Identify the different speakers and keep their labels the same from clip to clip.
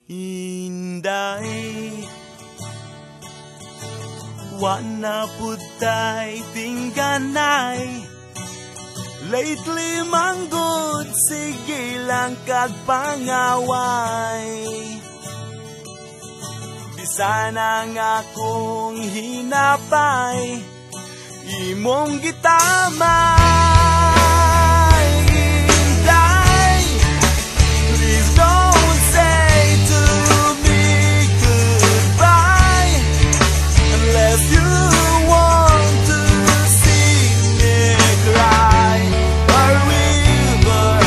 Speaker 1: Inday, wana putay tingganay. Lately manggod, sige lang kagpangaway. Bisan ang akong hinapay, imong gitamay. Inday, please don't say to me goodbye unless you want to see me cry. A river,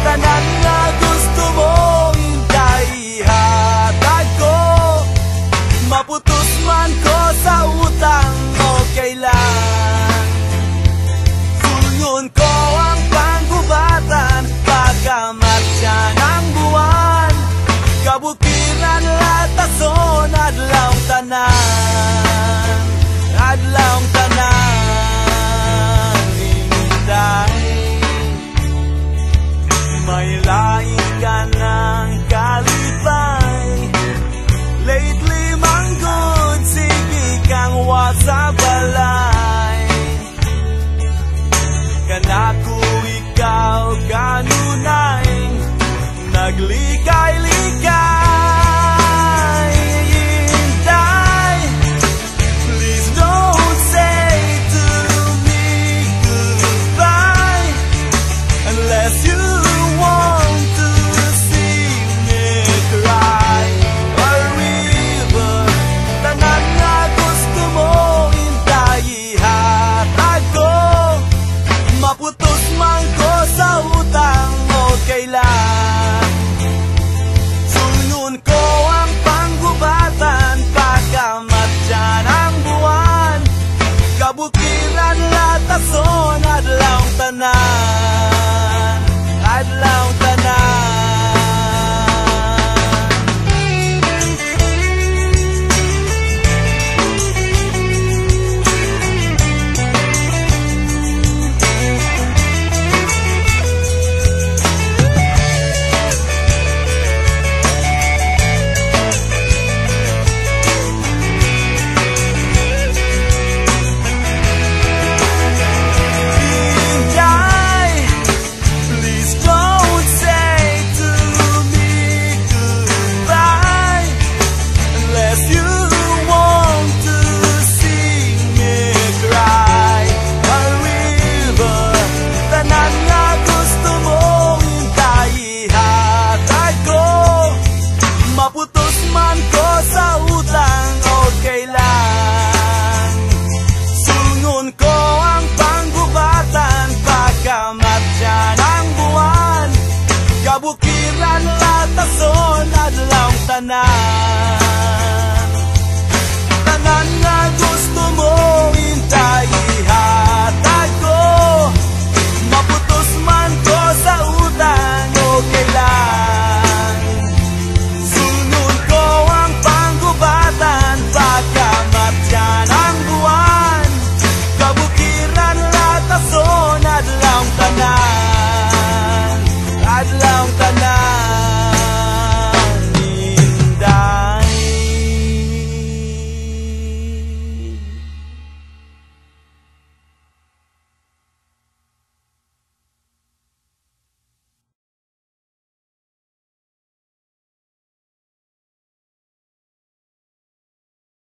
Speaker 1: tanan nga gusto mo, Inday, ihatag ko. Maputos man ko sa utang, okay lang. Sulyon ko ang panggubatan, pagkamatya ng buwan. Kabukiran latason, adlaw tanan, adlaw tanan. Inday, may laing ka ng kalipay. Lately manggod, sige kang wasa balay. Kanako ikaw kanunay, naglikay-likay. Inday, please don't say to me goodbye unless you